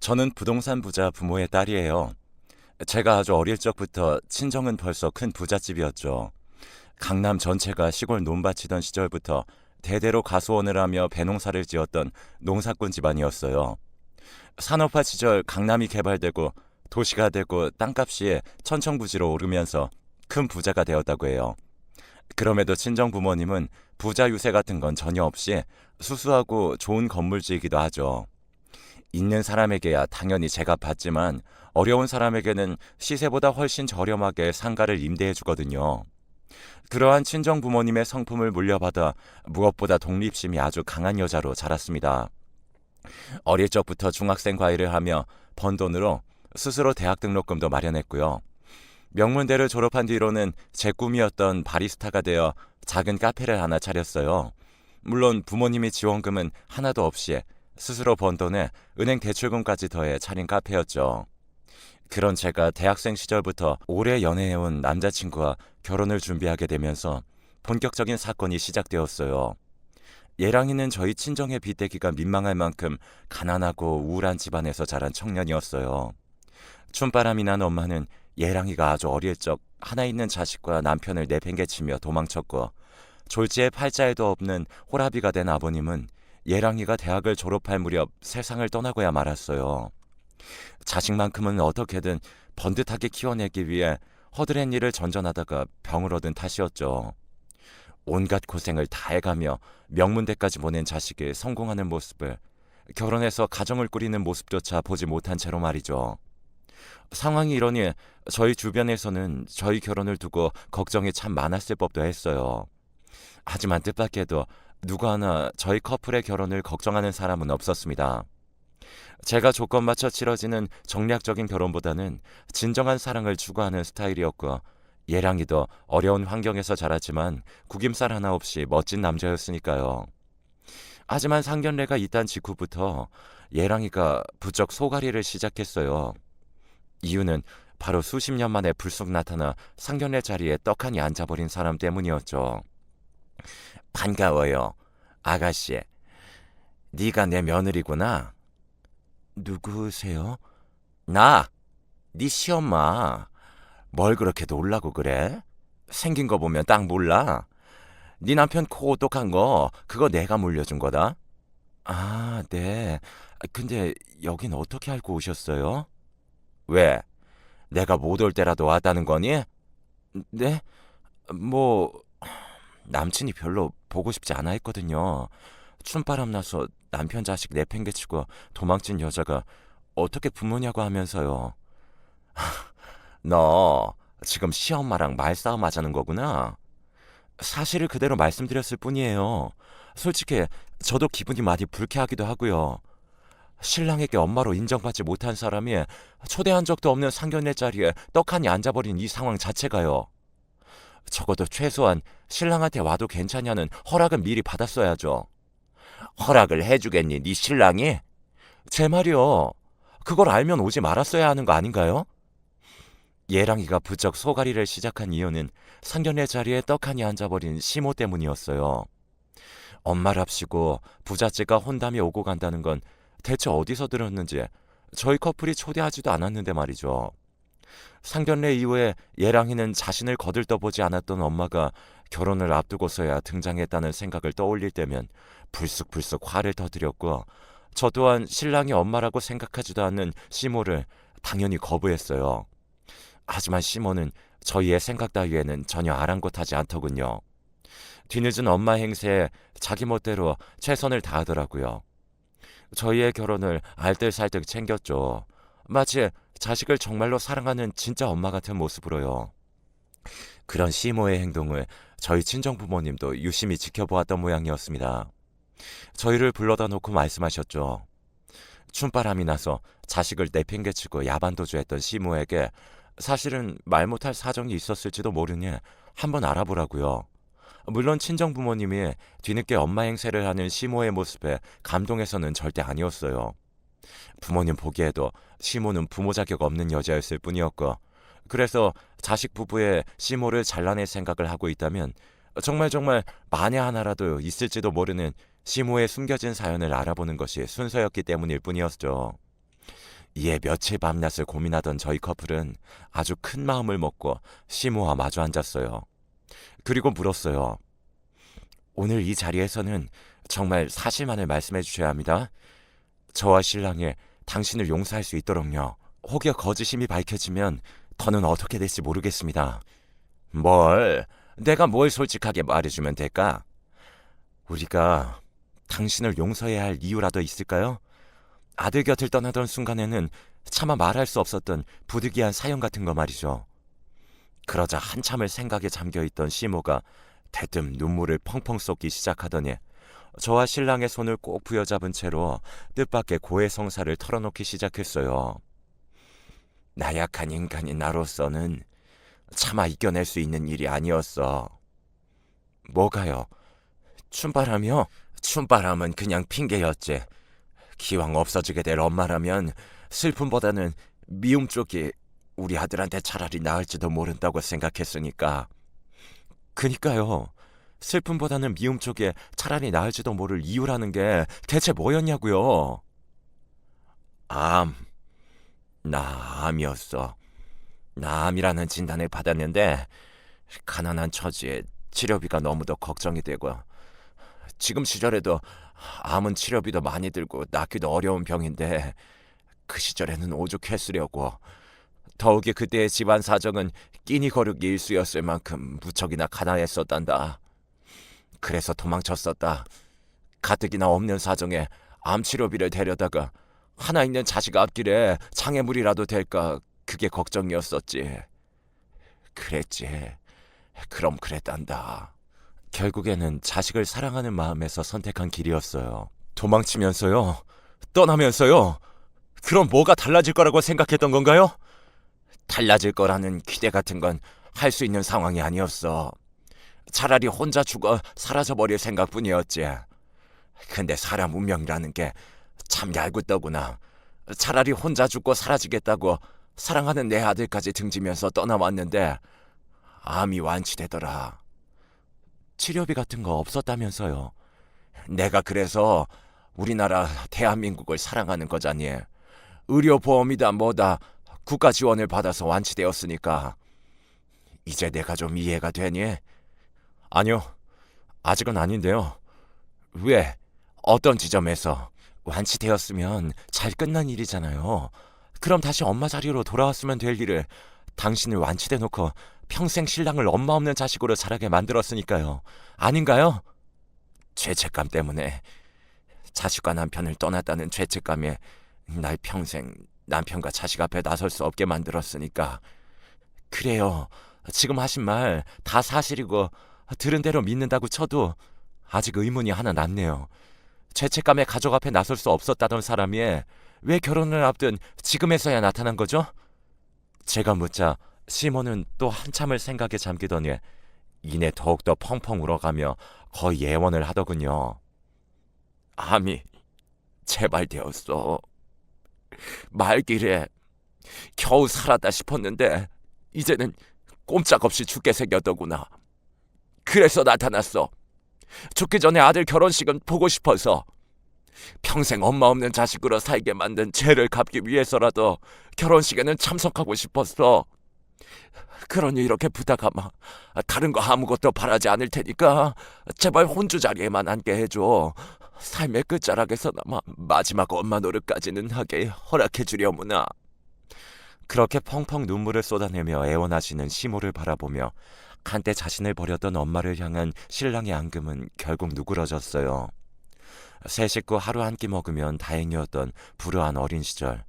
저는 부동산 부자 부모의 딸이에요. 제가 아주 어릴 적부터 친정은 벌써 큰 부잣집이었죠. 강남 전체가 시골 논밭이던 시절부터 대대로 가수원을 하며 배농사를 지었던 농사꾼 집안이었어요. 산업화 시절 강남이 개발되고 도시가 되고 땅값이 천천부지로 오르면서 큰 부자가 되었다고 해요. 그럼에도 친정 부모님은 부자 유세 같은 건 전혀 없이 수수하고 좋은 건물주이기도 하죠. 있는 사람에게야 당연히 제값 받지만 어려운 사람에게는 시세보다 훨씬 저렴하게 상가를 임대해 주거든요. 그러한 친정 부모님의 성품을 물려받아 무엇보다 독립심이 아주 강한 여자로 자랐습니다. 어릴 적부터 중학생 과외를 하며 번 돈으로 스스로 대학 등록금도 마련했고요. 명문대를 졸업한 뒤로는 제 꿈이었던 바리스타가 되어 작은 카페를 하나 차렸어요. 물론 부모님이 지원금은 하나도 없이 스스로 번 돈에 은행 대출금까지 더해 차린 카페였죠. 그런 제가 대학생 시절부터 오래 연애해온 남자친구와 결혼을 준비하게 되면서 본격적인 사건이 시작되었어요. 예랑이는 저희 친정의 빗대기가 민망할 만큼 가난하고 우울한 집안에서 자란 청년이었어요. 춤바람이 난 엄마는 예랑이가 아주 어릴 적 하나 있는 자식과 남편을 내팽개치며 도망쳤고, 졸지에 팔자에도 없는 호라비가 된 아버님은 예랑이가 대학을 졸업할 무렵 세상을 떠나고야 말았어요. 자식만큼은 어떻게든 번듯하게 키워내기 위해 허드렛 일을 전전하다가 병을 얻은 탓이었죠. 온갖 고생을 다 해가며 명문대까지 보낸 자식이 성공하는 모습을, 결혼해서 가정을 꾸리는 모습조차 보지 못한 채로 말이죠. 상황이 이러니 저희 주변에서는 저희 결혼을 두고 걱정이 참 많았을 법도 했어요. 하지만 뜻밖에도 누구 하나 저희 커플의 결혼을 걱정하는 사람은 없었습니다. 제가 조건 맞춰 치러지는 정략적인 결혼보다는 진정한 사랑을 추구하는 스타일이었고, 예랑이도 어려운 환경에서 자랐지만 구김살 하나 없이 멋진 남자였으니까요. 하지만 상견례가 있단 직후부터 예랑이가 부쩍 소갈이를 시작했어요. 이유는 바로 수십 년 만에 불쑥 나타나 상견례 자리에 떡하니 앉아버린 사람 때문이었죠. 반가워요, 아가씨. 네가 내 며느리구나. 누구세요? 나, 네 시엄마. 뭘 그렇게 놀라고 그래? 생긴 거 보면 딱 몰라. 네 남편 코 오똑한 거 그거 내가 물려준 거다. 아, 네. 근데 여긴 어떻게 알고 오셨어요? 왜? 내가 못 올 때라도 왔다는 거니? 네? 뭐 남친이 별로 보고 싶지 않아 했거든요. 춤바람 나서 남편 자식 내팽개치고 도망친 여자가 어떻게 부모냐고 하면서요. 너 지금 시엄마랑 말싸움 하자는 거구나. 사실을 그대로 말씀드렸을 뿐이에요. 솔직히 저도 기분이 많이 불쾌하기도 하고요. 신랑에게 엄마로 인정받지 못한 사람이 초대한 적도 없는 상견례 자리에 떡하니 앉아버린 이 상황 자체가요. 적어도 최소한 신랑한테 와도 괜찮냐는 허락은 미리 받았어야죠. 허락을 해주겠니, 네 신랑이? 제 말이요. 그걸 알면 오지 말았어야 하는 거 아닌가요? 예랑이가 부쩍 소갈이를 시작한 이유는 상견례 자리에 떡하니 앉아버린 시모 때문이었어요. 엄마랍시고 부잣집과 혼담이 오고 간다는 건 대체 어디서 들었는지 저희 커플이 초대하지도 않았는데 말이죠. 상견례 이후에 예랑이는 자신을 거들떠보지 않았던 엄마가 결혼을 앞두고서야 등장했다는 생각을 떠올릴 때면 불쑥불쑥 화를 터뜨렸고, 저 또한 신랑이 엄마라고 생각하지도 않는 시모를 당연히 거부했어요. 하지만 시모는 저희의 생각 따위에는 전혀 아랑곳하지 않더군요. 뒤늦은 엄마 행세에 자기 멋대로 최선을 다하더라고요. 저희의 결혼을 알뜰살뜰 챙겼죠. 마치 자식을 정말로 사랑하는 진짜 엄마 같은 모습으로요. 그런 시모의 행동을 저희 친정 부모님도 유심히 지켜보았던 모양이었습니다. 저희를 불러다 놓고 말씀하셨죠. 춤바람이 나서 자식을 내팽개치고 야반도주했던 시모에게 사실은 말 못할 사정이 있었을지도 모르니 한번 알아보라고요. 물론 친정 부모님이 뒤늦게 엄마 행세를 하는 시모의 모습에 감동해서는 절대 아니었어요. 부모님 보기에도 시모는 부모 자격 없는 여자였을 뿐이었고, 그래서 자식 부부의 시모를 잘라낼 생각을 하고 있다면 정말 만에 하나라도 있을지도 모르는 시모의 숨겨진 사연을 알아보는 것이 순서였기 때문일 뿐이었죠. 이에 며칠 밤낮을 고민하던 저희 커플은 아주 큰 마음을 먹고 시모와 마주 앉았어요. 그리고 물었어요. 오늘 이 자리에서는 정말 사실만을 말씀해 주셔야 합니다. 저와 신랑이 당신을 용서할 수 있도록요. 혹여 거짓임이 밝혀지면 더는 어떻게 될지 모르겠습니다. 내가 뭘 솔직하게 말해주면 될까? 우리가 당신을 용서해야 할 이유라도 있을까요? 아들 곁을 떠나던 순간에는 차마 말할 수 없었던 부득이한 사연 같은 거 말이죠. 그러자 한참을 생각에 잠겨있던 시모가 대뜸 눈물을 펑펑 쏟기 시작하더니 저와 신랑의 손을 꼭 부여잡은 채로 뜻밖의 고해성사를 털어놓기 시작했어요. 나약한 인간인 나로서는 차마 이겨낼 수 있는 일이 아니었어. 뭐가요? 춤바람이요? 춤바람은 그냥 핑계였지. 기왕 없어지게 될 엄마라면 슬픔보다는 미움 쪽이 우리 아들한테 차라리 나을지도 모른다고 생각했으니까. 그니까요. 슬픔보다는 미움 쪽에 차라리 나을지도 모를 이유라는 게 대체 뭐였냐고요. 암. 나 암이었어. 나 암이라는 진단을 받았는데 가난한 처지에 치료비가 너무도 걱정이 되고 지금 시절에도 암은 치료비도 많이 들고 낫기도 어려운 병인데 그 시절에는 오죽했으려고. 더욱이 그때의 집안 사정은 끼니 거르기 일쑤였을 만큼 무척이나 가난했었단다. 그래서 도망쳤었다. 가뜩이나 없는 사정에 암 치료비를 데려다가 하나 있는 자식 앞길에 장애물이라도 될까 그게 걱정이었었지. 그랬지. 그럼 그랬단다. 결국에는 자식을 사랑하는 마음에서 선택한 길이었어요. 도망치면서요? 떠나면서요? 그럼 뭐가 달라질 거라고 생각했던 건가요? 달라질 거라는 기대 같은 건 할 수 있는 상황이 아니었어. 차라리 혼자 죽어 사라져버릴 생각뿐이었지. 근데 사람 운명이라는 게 참 얄궂더구나. 차라리 혼자 죽고 사라지겠다고 사랑하는 내 아들까지 등지면서 떠나왔는데 암이 완치되더라. 치료비 같은 거 없었다면서요. 내가 그래서 우리나라 대한민국을 사랑하는 거잖니. 의료보험이다 뭐다 국가 지원을 받아서 완치되었으니까. 이제 내가 좀 이해가 되니? 아니요. 아직은 아닌데요. 왜? 어떤 지점에서? 완치되었으면 잘 끝난 일이잖아요. 그럼 다시 엄마 자리로 돌아왔으면 될 일을 당신을 완치돼 놓고 평생 신랑을 엄마 없는 자식으로 자라게 만들었으니까요. 아닌가요? 죄책감 때문에. 자식과 남편을 떠났다는 죄책감에 날 평생 남편과 자식 앞에 나설 수 없게 만들었으니까. 그래요. 지금 하신 말 다 사실이고 들은 대로 믿는다고 쳐도 아직 의문이 하나 남네요. 죄책감에 가족 앞에 나설 수 없었다던 사람이 왜 결혼을 앞둔 지금에서야 나타난 거죠? 제가 묻자 시몬은 또 한참을 생각에 잠기더니 이내 더욱더 펑펑 울어가며 거의 애원을 하더군요. 암이 재발되었어. 말길에 겨우 살았다 싶었는데 이제는 꼼짝없이 죽게 생겼더구나. 그래서 나타났어. 죽기 전에 아들 결혼식은 보고 싶어서. 평생 엄마 없는 자식으로 살게 만든 죄를 갚기 위해서라도 결혼식에는 참석하고 싶었어. 그러니 이렇게 부탁하마. 다른 거 아무것도 바라지 않을 테니까 제발 혼주 자리에만 앉게 해줘. 삶의 끝자락에서나마 마지막 엄마 노릇까지는 하게 허락해 주려무나. 그렇게 펑펑 눈물을 쏟아내며 애원하시는 시모를 바라보며 한때 자신을 버렸던 엄마를 향한 신랑의 앙금은 결국 누그러졌어요. 세 식구 하루 한 끼 먹으면 다행이었던 불우한 어린 시절.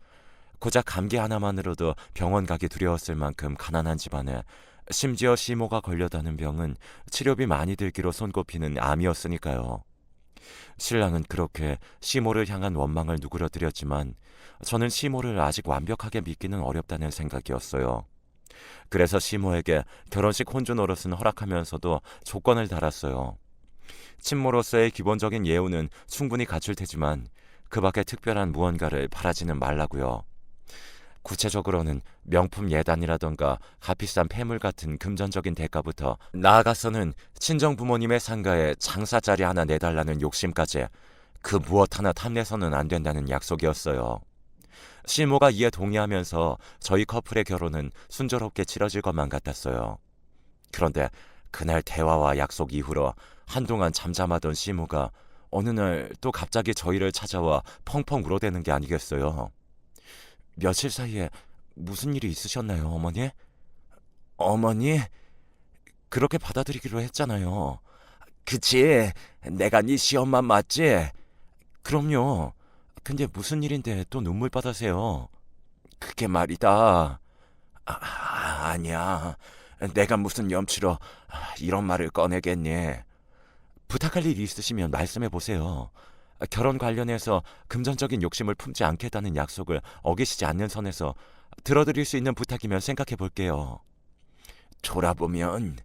고작 감기 하나만으로도 병원 가기 두려웠을 만큼 가난한 집안에 심지어 시모가 걸려다는 병은 치료비 많이 들기로 손꼽히는 암이었으니까요. 신랑은 그렇게 시모를 향한 원망을 누그러뜨렸지만 저는 시모를 아직 완벽하게 믿기는 어렵다는 생각이었어요. 그래서 시모에게 결혼식 혼주 노릇은 허락하면서도 조건을 달았어요. 친모로서의 기본적인 예우는 충분히 갖출 테지만 그 밖에 특별한 무언가를 바라지는 말라고요. 구체적으로는 명품 예단이라던가 값비싼 폐물 같은 금전적인 대가부터 나아가서는 친정부모님의 상가에 장사자리 하나 내달라는 욕심까지 그 무엇 하나 탐내서는 안 된다는 약속이었어요. 시모가 이에 동의하면서 저희 커플의 결혼은 순조롭게 치러질 것만 같았어요. 그런데 그날 대화와 약속 이후로 한동안 잠잠하던 시모가 어느 날 또 갑자기 저희를 찾아와 펑펑 울어대는 게 아니겠어요. 며칠 사이에 무슨 일이 있으셨나요, 어머니? 어머니? 그렇게 받아들이기로 했잖아요. 그치, 내가 네 시엄마 맞지? 그럼요. 근데 무슨 일인데 또 눈물바다세요? 그게 말이다. 아니야. 내가 무슨 염치로 이런 말을 꺼내겠니? 부탁할 일 있으시면 말씀해 보세요. 결혼 관련해서 금전적인 욕심을 품지 않겠다는 약속을 어기시지 않는 선에서 들어드릴 수 있는 부탁이면 생각해 볼게요. 돌아보면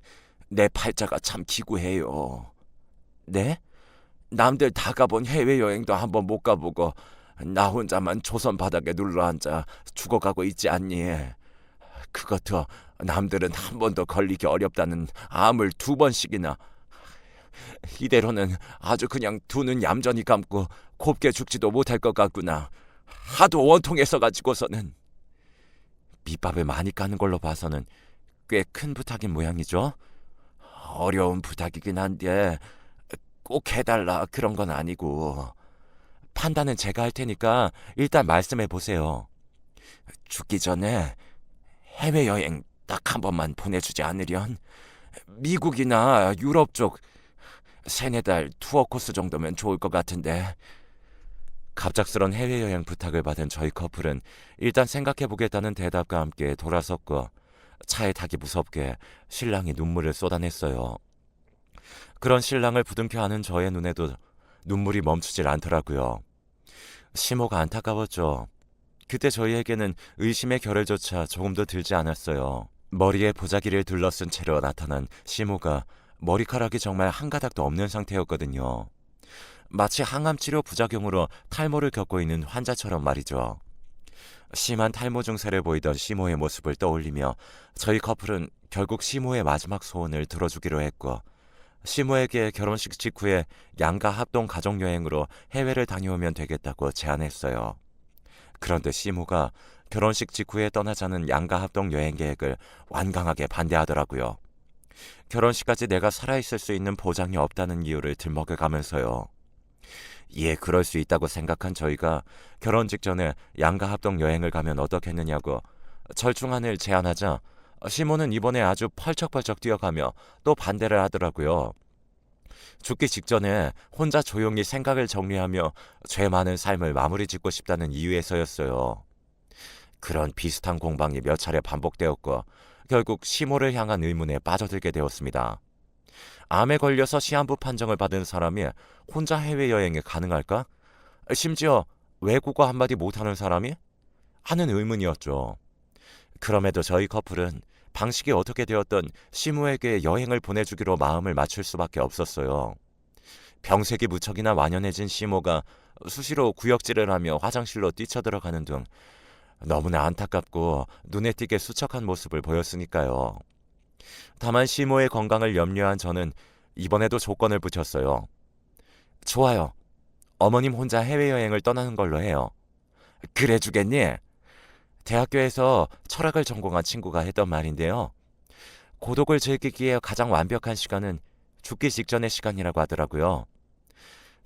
내 팔자가 참 기구해요. 네? 남들 다 가본 해외여행도 한번 못 가보고 나 혼자만 조선 바닥에 눌러앉아 죽어가고 있지 않니? 그것도 남들은 한 번도 걸리기 어렵다는 암을 2번씩이나. 이대로는 아주 그냥 두 눈 얌전히 감고 곱게 죽지도 못할 것 같구나. 하도 원통해서 가지고서는. 밑밥을 많이 까는 걸로 봐서는 꽤 큰 부탁인 모양이죠. 어려운 부탁이긴 한데 꼭 해달라 그런 건 아니고. 판단은 제가 할 테니까 일단 말씀해 보세요. 죽기 전에 해외여행 딱 한 번만 보내주지 않으련? 미국이나 유럽 쪽 3-4달 투어 코스 정도면 좋을 것 같은데. 갑작스런 해외여행 부탁을 받은 저희 커플은 일단 생각해보겠다는 대답과 함께 돌아섰고 차에 타기 무섭게 신랑이 눈물을 쏟아냈어요. 그런 신랑을 부둥켜 안은 저의 눈에도 눈물이 멈추질 않더라고요. 시모가 안타까웠죠. 그때 저희에게는 의심의 결을조차 조금도 들지 않았어요. 머리에 보자기를 둘러쓴 채로 나타난 시모가 머리카락이 정말 한 가닥도 없는 상태였거든요. 마치 항암치료 부작용으로 탈모를 겪고 있는 환자처럼 말이죠. 심한 탈모 증세를 보이던 시모의 모습을 떠올리며 저희 커플은 결국 시모의 마지막 소원을 들어주기로 했고 시모에게 결혼식 직후에 양가 합동 가족여행으로 해외를 다녀오면 되겠다고 제안했어요. 그런데 시모가 결혼식 직후에 떠나자는 양가 합동 여행 계획을 완강하게 반대하더라고요. 결혼식까지 내가 살아있을 수 있는 보장이 없다는 이유를 들먹여가면서요. 이에 그럴 수 있다고 생각한 저희가 결혼 직전에 양가 합동 여행을 가면 어떻겠느냐고 절충안을 제안하자 시모는 이번에 아주 펄쩍펄쩍 뛰어가며 또 반대를 하더라고요. 죽기 직전에 혼자 조용히 생각을 정리하며 죄 많은 삶을 마무리 짓고 싶다는 이유에서였어요. 그런 비슷한 공방이 몇 차례 반복되었고 결국 시모를 향한 의문에 빠져들게 되었습니다. 암에 걸려서 시한부 판정을 받은 사람이 혼자 해외여행에 가능할까? 심지어 외국어 한마디 못하는 사람이? 하는 의문이었죠. 그럼에도 저희 커플은 방식이 어떻게 되었던 시모에게 여행을 보내주기로 마음을 맞출 수밖에 없었어요. 병색이 무척이나 완연해진 시모가 수시로 구역질을 하며 화장실로 뛰쳐들어가는 등 너무나 안타깝고 눈에 띄게 수척한 모습을 보였으니까요. 다만 시모의 건강을 염려한 저는 이번에도 조건을 붙였어요. 좋아요. 어머님 혼자 해외여행을 떠나는 걸로 해요. 그래 주겠니? 대학교에서 철학을 전공한 친구가 했던 말인데요. 고독을 즐기기에 가장 완벽한 시간은 죽기 직전의 시간이라고 하더라고요.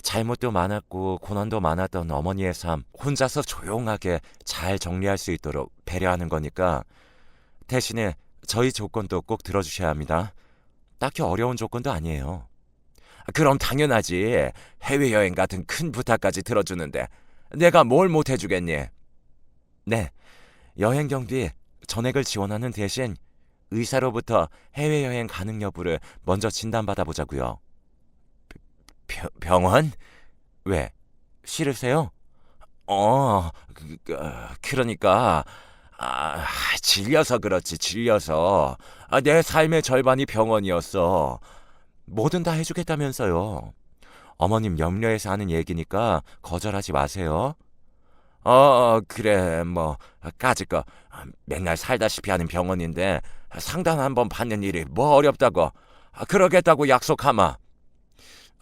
잘못도 많았고 고난도 많았던 어머니의 삶 혼자서 조용하게 잘 정리할 수 있도록 배려하는 거니까 대신에 저희 조건도 꼭 들어주셔야 합니다. 딱히 어려운 조건도 아니에요. 그럼 당연하지. 해외여행 같은 큰 부탁까지 들어주는데 내가 뭘 못해주겠니? 네, 여행 경비 전액을 지원하는 대신 의사로부터 해외여행 가능 여부를 먼저 진단받아 보자고요. 병원? 왜? 싫으세요? 그러니까 질려서 그렇지, 질려서. 내 삶의 절반이 병원이었어. 뭐든 다 해주겠다면서요. 어머님 염려해서 하는 얘기니까 거절하지 마세요. 그래, 뭐 까짓 거 맨날 살다시피 하는 병원인데 상담 한번 받는 일이 뭐 어렵다고. 그러겠다고 약속하마.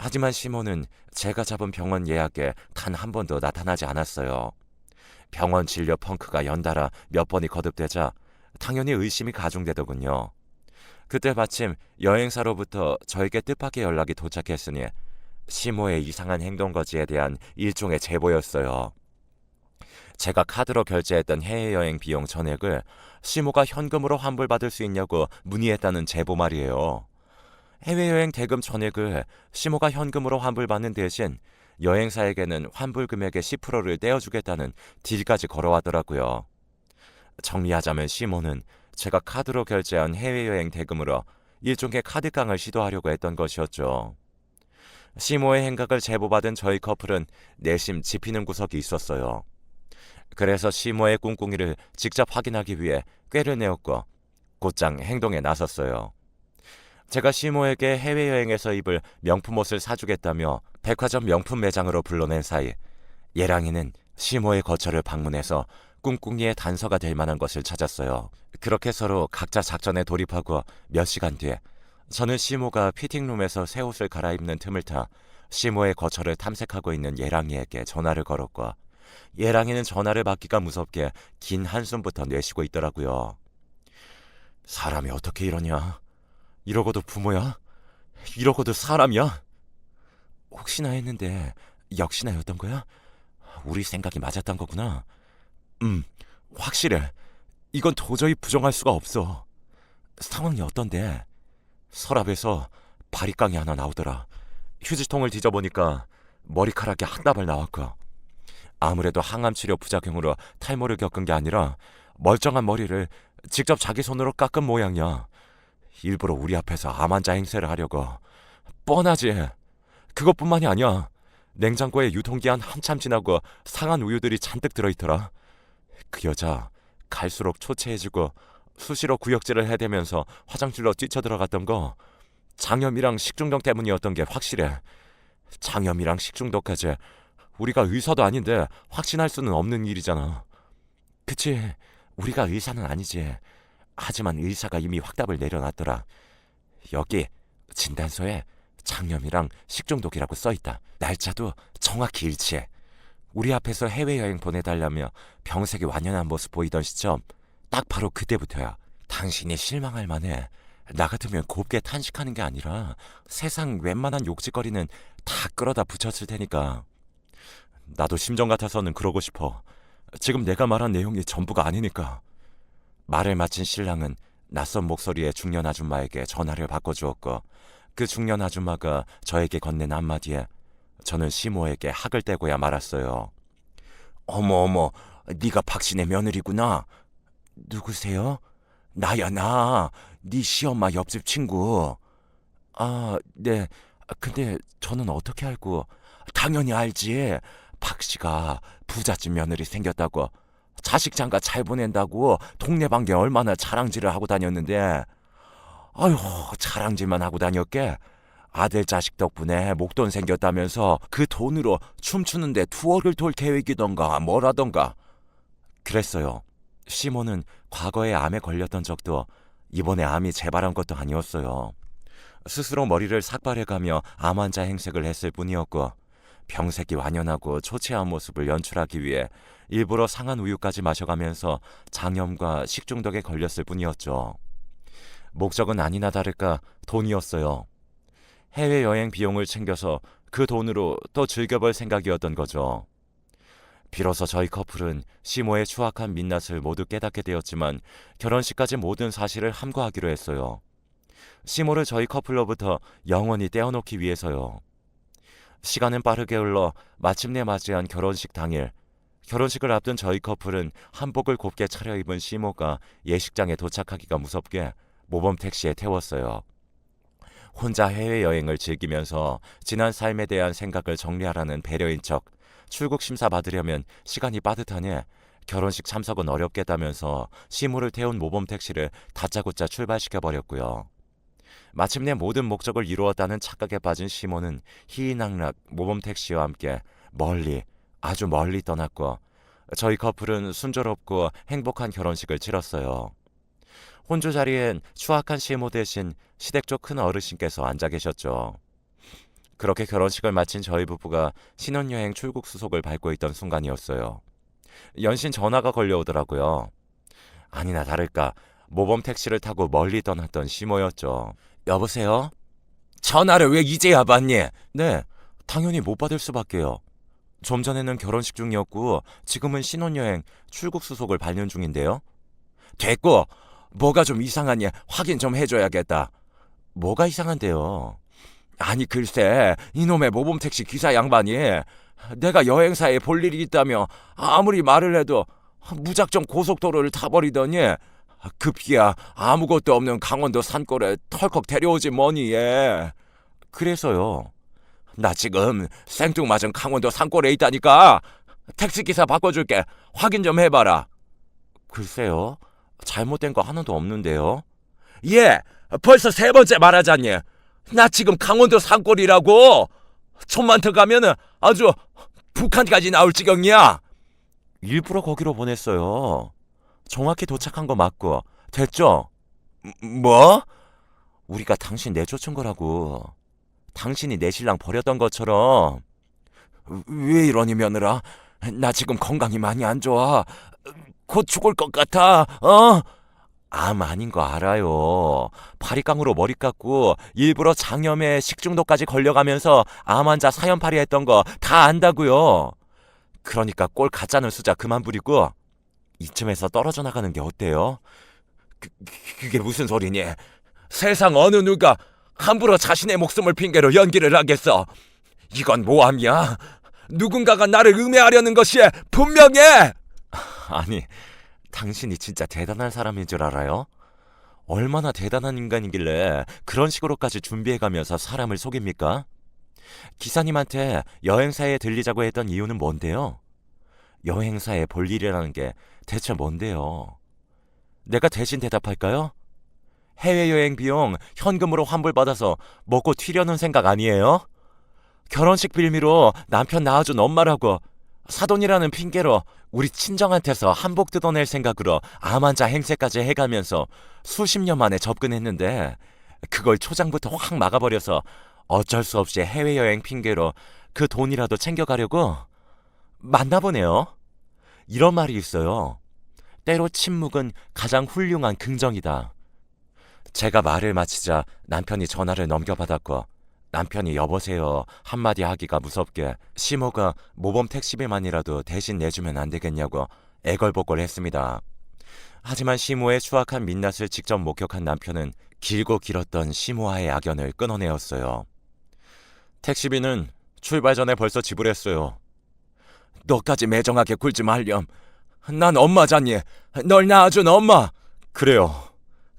하지만 시모는 제가 잡은 병원 예약에 단 한 번도 나타나지 않았어요. 병원 진료 펑크가 연달아 몇 번이 거듭되자 당연히 의심이 가중되더군요. 그때 마침 여행사로부터 저에게 뜻밖의 연락이 도착했으니 시모의 이상한 행동 거지에 대한 일종의 제보였어요. 제가 카드로 결제했던 해외여행 비용 전액을 시모가 현금으로 환불받을 수 있냐고 문의했다는 제보 말이에요. 해외여행 대금 전액을 시모가 현금으로 환불받는 대신 여행사에게는 환불 금액의 10%를 떼어주겠다는 딜까지 걸어왔더라고요. 정리하자면 시모는 제가 카드로 결제한 해외여행 대금으로 일종의 카드깡을 시도하려고 했던 것이었죠. 시모의 행각을 제보받은 저희 커플은 내심 짚히는 구석이 있었어요. 그래서 시모의 꿍꿍이를 직접 확인하기 위해 꾀를 내었고 곧장 행동에 나섰어요. 제가 시모에게 해외여행에서 입을 명품 옷을 사주겠다며 백화점 명품 매장으로 불러낸 사이 예랑이는 시모의 거처를 방문해서 꿍꿍이의 단서가 될 만한 것을 찾았어요. 그렇게 서로 각자 작전에 돌입하고 몇 시간 뒤에 저는 시모가 피팅룸에서 새 옷을 갈아입는 틈을 타 시모의 거처를 탐색하고 있는 예랑이에게 전화를 걸었고 예랑이는 전화를 받기가 무섭게 긴 한숨부터 내쉬고 있더라고요. 사람이 어떻게 이러냐? 이러고도 부모야? 이러고도 사람이야? 혹시나 했는데 역시나였던 거야? 우리 생각이 맞았던 거구나. 확실해. 이건 도저히 부정할 수가 없어. 상황이 어떤데? 서랍에서 바리깡이 하나 나오더라. 휴지통을 뒤져보니까 머리카락이 한 다발 나왔고 아무래도 항암치료 부작용으로 탈모를 겪은 게 아니라 멀쩡한 머리를 직접 자기 손으로 깎은 모양이야. 일부러 우리 앞에서 암 환자 행세를 하려고. 뻔하지. 그것뿐만이 아니야. 냉장고에 유통기한 한참 지나고 상한 우유들이 잔뜩 들어있더라. 그 여자 갈수록 초췌해지고 수시로 구역질을 해대면서 화장실로 뛰쳐들어갔던 거 장염이랑 식중독 때문이었던 게 확실해. 장염이랑 식중독까지 우리가 의사도 아닌데 확신할 수는 없는 일이잖아. 그치, 우리가 의사는 아니지. 하지만 의사가 이미 확답을 내려놨더라. 여기 진단서에 장염이랑 식중독이라고 써있다. 날짜도 정확히 일치해. 우리 앞에서 해외여행 보내달라며 병색이 완연한 모습 보이던 시점 딱 바로 그때부터야. 당신이 실망할 만해. 나 같으면 곱게 탄식하는 게 아니라 세상 웬만한 욕짓거리는 다 끌어다 붙였을 테니까. 나도 심정 같아서는 그러고 싶어. 지금 내가 말한 내용이 전부가 아니니까. 말을 마친 신랑은 낯선 목소리의 중년 아줌마에게 전화를 바꿔주었고 그 중년 아줌마가 저에게 건넨 한마디에 저는 시모에게 학을 떼고야 말았어요. 어머, 네가 박신의 며느리구나. 누구세요? 나야, 나. 네 시엄마 옆집 친구. 아, 네. 근데 저는 어떻게 알고? 당연히 알지. 박 씨가 부잣집 며느리 생겼다고. 자식 장가 잘 보낸다고 동네방개 얼마나 자랑질을 하고 다녔는데 아휴 자랑질만 하고 다녔게. 아들 자식 덕분에 목돈 생겼다면서 그 돈으로 춤추는데 투어를 돌 계획이던가 뭐라던가. 그랬어요. 시모는 과거에 암에 걸렸던 적도 이번에 암이 재발한 것도 아니었어요. 스스로 머리를 삭발해가며 암 환자 행색을 했을 뿐이었고 병색이 완연하고 초췌한 모습을 연출하기 위해 일부러 상한 우유까지 마셔가면서 장염과 식중독에 걸렸을 뿐이었죠. 목적은 아니나 다를까 돈이었어요. 해외여행 비용을 챙겨서 그 돈으로 또 즐겨볼 생각이었던 거죠. 비로소 저희 커플은 시모의 추악한 민낯을 모두 깨닫게 되었지만 결혼식까지 모든 사실을 함구하기로 했어요. 시모를 저희 커플로부터 영원히 떼어놓기 위해서요. 시간은 빠르게 흘러 마침내 맞이한 결혼식 당일, 결혼식을 앞둔 저희 커플은 한복을 곱게 차려입은 시모가 예식장에 도착하기가 무섭게 모범 택시에 태웠어요. 혼자 해외여행을 즐기면서 지난 삶에 대한 생각을 정리하라는 배려인 척 출국 심사 받으려면 시간이 빠듯하니 결혼식 참석은 어렵겠다면서 시모를 태운 모범 택시를 다짜고짜 출발시켜버렸고요. 마침내 모든 목적을 이루었다는 착각에 빠진 시모는 희희낙락 모범 택시와 함께 멀리, 아주 멀리 떠났고 저희 커플은 순조롭고 행복한 결혼식을 치렀어요. 혼주 자리엔 추악한 시모 대신 시댁 쪽 큰 어르신께서 앉아 계셨죠. 그렇게 결혼식을 마친 저희 부부가 신혼여행 출국 수속을 밟고 있던 순간이었어요. 연신 전화가 걸려오더라고요. 아니나 다를까 모범 택시를 타고 멀리 떠났던 시모였죠. 여보세요? 전화를 왜 이제야 받니? 네, 당연히 못 받을 수밖에요. 좀 전에는 결혼식 중이었고 지금은 신혼여행 출국 수속을 반년 중인데요. 됐고, 뭐가 좀 이상하니 확인 좀 해줘야겠다. 뭐가 이상한데요? 아니 글쎄 이놈의 모범택시 기사 양반이 내가 여행사에 볼 일이 있다며 아무리 말을 해도 무작정 고속도로를 타버리더니 급기야 아무것도 없는 강원도 산골에 털컥 데려오지 뭐니 얘. 그래서요. 나 지금 생뚱맞은 강원도 산골에 있다니까. 택시기사 바꿔줄게. 확인 좀 해봐라. 글쎄요. 잘못된 거 하나도 없는데요. 예, 벌써 세 번째 말하자니. 나 지금 강원도 산골이라고. 좀만 더 가면은 아주 북한까지 나올 지경이야. 일부러 거기로 보냈어요. 정확히 도착한 거 맞고. 됐죠? 뭐? 우리가 당신 내쫓은 거라고. 당신이 내 신랑 버렸던 것처럼. 왜 이러니 며느라? 나 지금 건강이 많이 안 좋아. 곧 죽을 것 같아. 암 아닌 거 알아요. 바리깡으로 머리 깎고 일부러 장염에 식중독까지 걸려가면서 암 환자 사연팔이 했던 거 다 안다고요. 그러니까 꼴 가짜는 수자 그만 부리고 이쯤에서 떨어져 나가는 게 어때요? 그게 무슨 소리니? 세상 어느 누가 함부로 자신의 목숨을 핑계로 연기를 하겠어. 이건 모함이야. 누군가가 나를 음해하려는 것이 분명해. 아니, 당신이 진짜 대단한 사람인 줄 알아요? 얼마나 대단한 인간이길래 그런 식으로까지 준비해가면서 사람을 속입니까? 기사님한테 여행사에 들리자고 했던 이유는 뭔데요? 여행사에 볼 일이라는 게 대체 뭔데요? 내가 대신 대답할까요? 해외여행 비용 현금으로 환불받아서 먹고 튀려는 생각 아니에요? 결혼식 빌미로 남편 낳아준 엄마라고 사돈이라는 핑계로 우리 친정한테서 한복 뜯어낼 생각으로 암 환자 행세까지 해가면서 수십 년 만에 접근했는데 그걸 초장부터 확 막아버려서 어쩔 수 없이 해외여행 핑계로 그 돈이라도 챙겨가려고? 맞나 보네요. 이런 말이 있어요. 때로 침묵은 가장 훌륭한 긍정이다. 제가 말을 마치자 남편이 전화를 넘겨받았고 남편이 여보세요 한마디 하기가 무섭게 시모가 모범 택시비만이라도 대신 내주면 안 되겠냐고 애걸복걸 했습니다. 하지만 시모의 추악한 민낯을 직접 목격한 남편은 길고 길었던 시모와의 악연을 끊어내었어요. 택시비는 출발 전에 벌써 지불했어요. 너까지 매정하게 굴지 말렴. 난 엄마잖니. 널 낳아준 엄마. 그래요.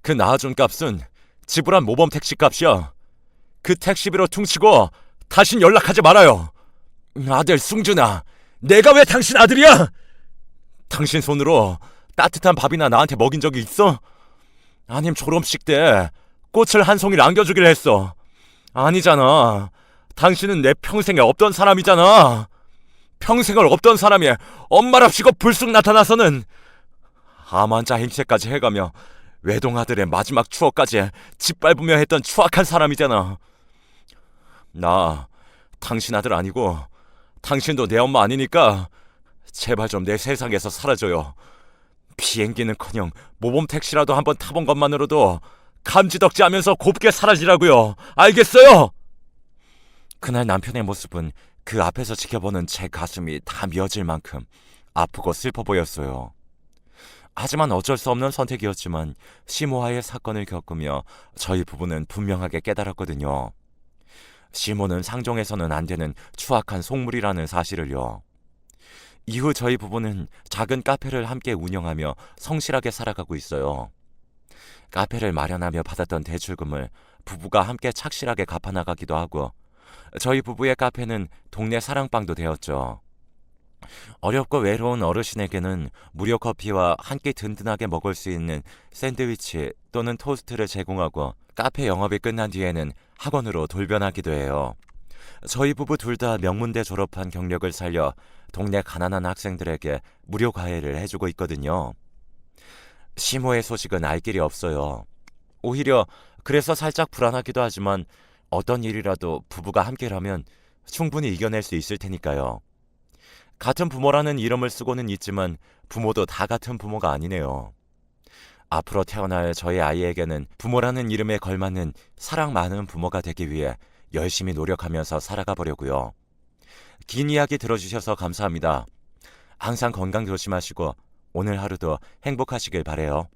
그 낳아준 값은 지불한 모범 택시 값이야. 그 택시비로 퉁치고 다신 연락하지 말아요. 아들 승준아, 내가 왜 당신 아들이야? 당신 손으로 따뜻한 밥이나 나한테 먹인 적이 있어? 아님 졸업식 때 꽃을 한 송이를 안겨주길 했어. 아니잖아. 당신은 내 평생에 없던 사람이잖아. 평생을 없던 사람이 엄마랍시고 불쑥 나타나서는 암 환자 행세까지 해가며 외동아들의 마지막 추억까지 짓밟으며 했던 추악한 사람이잖아. 나 당신 아들 아니고 당신도 내 엄마 아니니까 제발 좀 내 세상에서 사라져요. 비행기는커녕 모범 택시라도 한번 타본 것만으로도 감지덕지 하면서 곱게 사라지라고요. 알겠어요? 그날 남편의 모습은 그 앞에서 지켜보는 제 가슴이 다 미어질 만큼 아프고 슬퍼 보였어요. 하지만 어쩔 수 없는 선택이었지만 시모와의 사건을 겪으며 저희 부부는 분명하게 깨달았거든요. 시모는 상종해서는 안 되는 추악한 속물이라는 사실을요. 이후 저희 부부는 작은 카페를 함께 운영하며 성실하게 살아가고 있어요. 카페를 마련하며 받았던 대출금을 부부가 함께 착실하게 갚아나가기도 하고 저희 부부의 카페는 동네 사랑방도 되었죠. 어렵고 외로운 어르신에게는 무료 커피와 한 끼 든든하게 먹을 수 있는 샌드위치 또는 토스트를 제공하고 카페 영업이 끝난 뒤에는 학원으로 돌변하기도 해요. 저희 부부 둘 다 명문대 졸업한 경력을 살려 동네 가난한 학생들에게 무료 과외를 해주고 있거든요. 시모의 소식은 알 길이 없어요. 오히려 그래서 살짝 불안하기도 하지만 어떤 일이라도 부부가 함께라면 충분히 이겨낼 수 있을 테니까요. 같은 부모라는 이름을 쓰고는 있지만 부모도 다 같은 부모가 아니네요. 앞으로 태어날 저희 아이에게는 부모라는 이름에 걸맞는 사랑 많은 부모가 되기 위해 열심히 노력하면서 살아가 보려고요. 긴 이야기 들어주셔서 감사합니다. 항상 건강 조심하시고 오늘 하루도 행복하시길 바래요.